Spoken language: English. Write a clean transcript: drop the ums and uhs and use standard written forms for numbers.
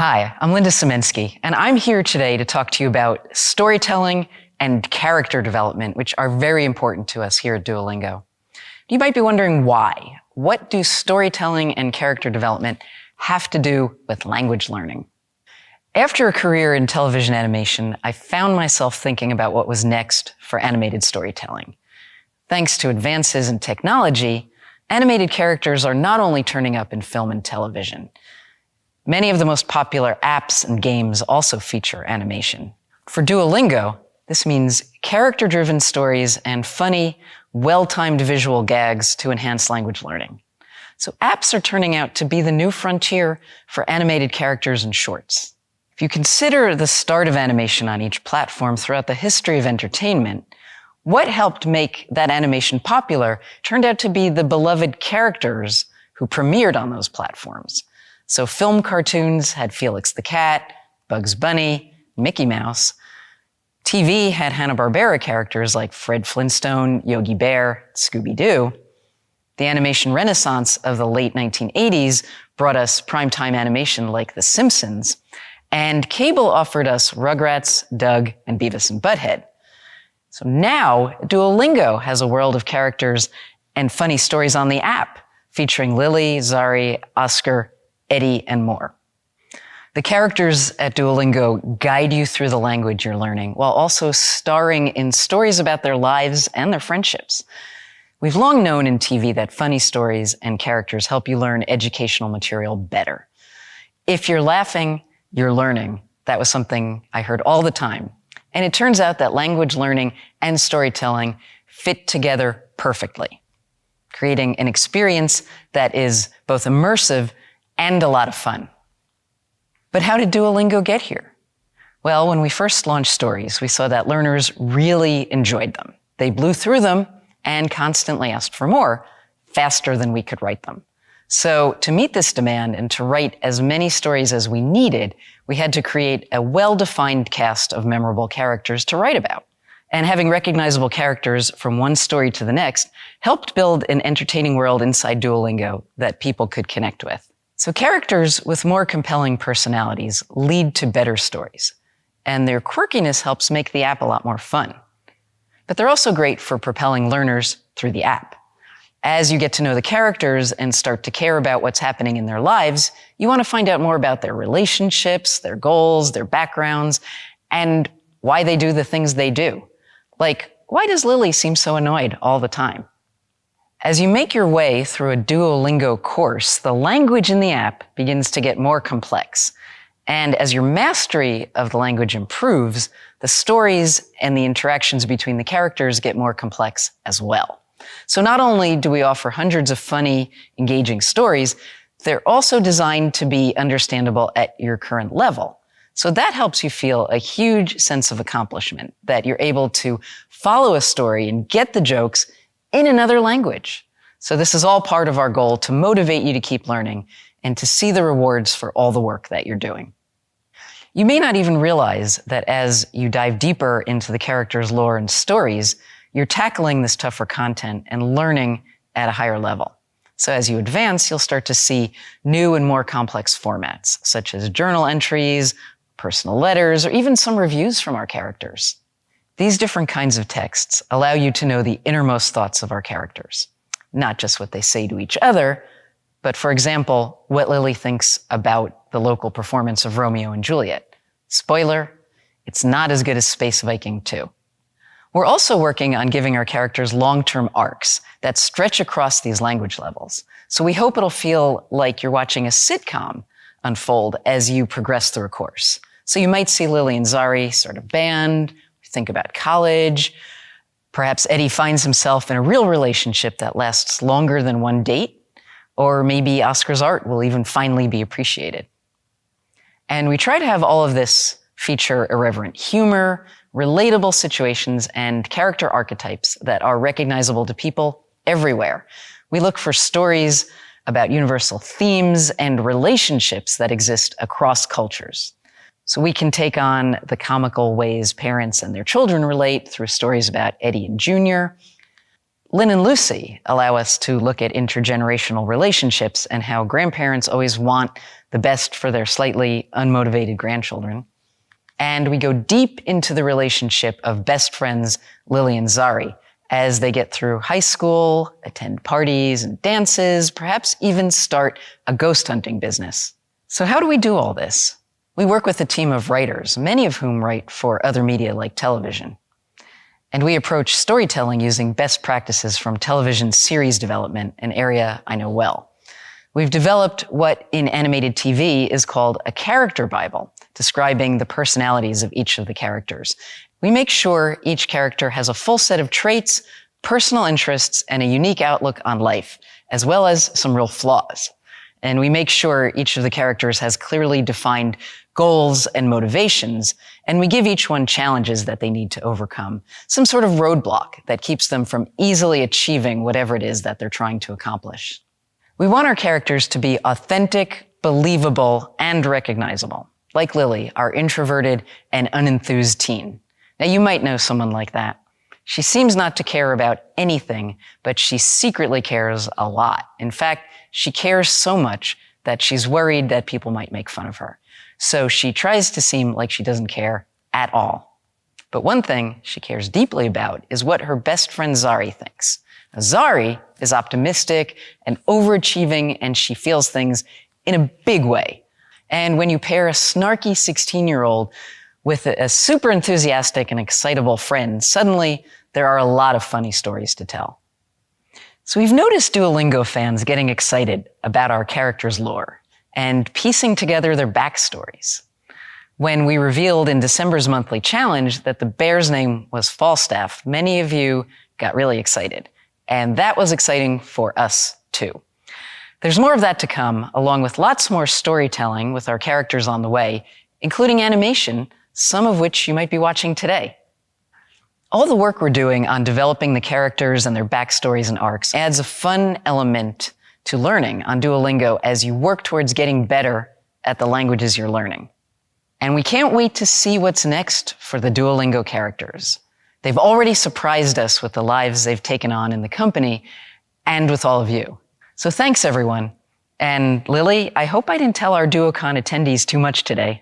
Hi, I'm Linda Simensky, and I'm here today to talk to you about storytelling and character development, which are very important to us here at Duolingo. You might be wondering why. What do storytelling and character development have to do with language learning? After a career in television animation, I found myself thinking about what was next for animated storytelling. Thanks to advances in technology, animated characters are not only turning up in film and television. Many of the most popular apps and games also feature animation. For Duolingo, this means character-driven stories and funny, well-timed visual gags to enhance language learning. So apps are turning out to be the new frontier for animated characters and shorts. If you consider the start of animation on each platform throughout the history of entertainment, what helped make that animation popular turned out to be the beloved characters who premiered on those platforms. So film cartoons had Felix the Cat, Bugs Bunny, Mickey Mouse. TV had Hanna-Barbera characters like Fred Flintstone, Yogi Bear, Scooby-Doo. The animation renaissance of the late 1980s brought us primetime animation like The Simpsons, and cable offered us Rugrats, Doug, and Beavis and Butthead. So now, Duolingo has a world of characters and funny stories on the app, featuring Lily, Zari, Oscar, Eddie, and more. The characters at Duolingo guide you through the language you're learning, while also starring in stories about their lives and their friendships. We've long known in TV that funny stories and characters help you learn educational material better. If you're laughing, you're learning. That was something I heard all the time. And it turns out that language learning and storytelling fit together perfectly, creating an experience that is both immersive and a lot of fun. But how did Duolingo get here? Well, when we first launched stories, we saw that learners really enjoyed them. They blew through them and constantly asked for more, faster than we could write them. So to meet this demand and to write as many stories as we needed, we had to create a well-defined cast of memorable characters to write about. And having recognizable characters from one story to the next helped build an entertaining world inside Duolingo that people could connect with. So characters with more compelling personalities lead to better stories, and their quirkiness helps make the app a lot more fun. But they're also great for propelling learners through the app. As you get to know the characters and start to care about what's happening in their lives, you want to find out more about their relationships, their goals, their backgrounds, and why they do the things they do. Like, why does Lily seem so annoyed all the time? As you make your way through a Duolingo course, the language in the app begins to get more complex. And as your mastery of the language improves, the stories and the interactions between the characters get more complex as well. So not only do we offer hundreds of funny, engaging stories, they're also designed to be understandable at your current level. So that helps you feel a huge sense of accomplishment, that you're able to follow a story and get the jokes in another language. So this is all part of our goal to motivate you to keep learning and to see the rewards for all the work that you're doing. You may not even realize that as you dive deeper into the characters' lore and stories, you're tackling this tougher content and learning at a higher level. So as you advance, you'll start to see new and more complex formats, such as journal entries, personal letters, or even some reviews from our characters. These different kinds of texts allow you to know the innermost thoughts of our characters, not just what they say to each other, but for example, what Lily thinks about the local performance of Romeo and Juliet. Spoiler, it's not as good as Space Viking 2. We're also working on giving our characters long-term arcs that stretch across these language levels. So we hope it'll feel like you're watching a sitcom unfold as you progress through a course. So you might see Lily and Zari sort of band, think about college. Perhaps Eddie finds himself in a real relationship that lasts longer than one date, or maybe Oscar's art will even finally be appreciated. And we try to have all of this feature irreverent humor, relatable situations, and character archetypes that are recognizable to people everywhere. We look for stories about universal themes and relationships that exist across cultures. So we can take on the comical ways parents and their children relate through stories about Eddie and Junior, Lynn and Lucy allow us to look at intergenerational relationships and how grandparents always want the best for their slightly unmotivated grandchildren. And we go deep into the relationship of best friends Lily and Zari as they get through high school, attend parties and dances, perhaps even start a ghost hunting business. So how do we do all this? We work with a team of writers, many of whom write for other media like television. And we approach storytelling using best practices from television series development, an area I know well. We've developed what in animated TV is called a character Bible, describing the personalities of each of the characters. We make sure each character has a full set of traits, personal interests, and a unique outlook on life, as well as some real flaws. And we make sure each of the characters has clearly defined goals and motivations, and we give each one challenges that they need to overcome, some sort of roadblock that keeps them from easily achieving whatever it is that they're trying to accomplish. We want our characters to be authentic, believable, and recognizable, like Lily, our introverted and unenthused teen. Now, you might know someone like that. She seems not to care about anything, but she secretly cares a lot. In fact, she cares so much that she's worried that people might make fun of her. So she tries to seem like she doesn't care at all. But one thing she cares deeply about is what her best friend Zari thinks. Now, Zari is optimistic and overachieving, and she feels things in a big way. And when you pair a snarky 16-year-old with a super enthusiastic and excitable friend, suddenly there are a lot of funny stories to tell. So we've noticed Duolingo fans getting excited about our characters' lore and piecing together their backstories. When we revealed in December's monthly challenge that the bear's name was Falstaff, many of you got really excited. And that was exciting for us too. There's more of that to come, along with lots more storytelling with our characters on the way, including animation, some of which you might be watching today. All the work we're doing on developing the characters and their backstories and arcs adds a fun element to learning on Duolingo as you work towards getting better at the languages you're learning. And we can't wait to see what's next for the Duolingo characters. They've already surprised us with the lives they've taken on in the company and with all of you. So thanks, everyone. And Lily, I hope I didn't tell our Duocon attendees too much today.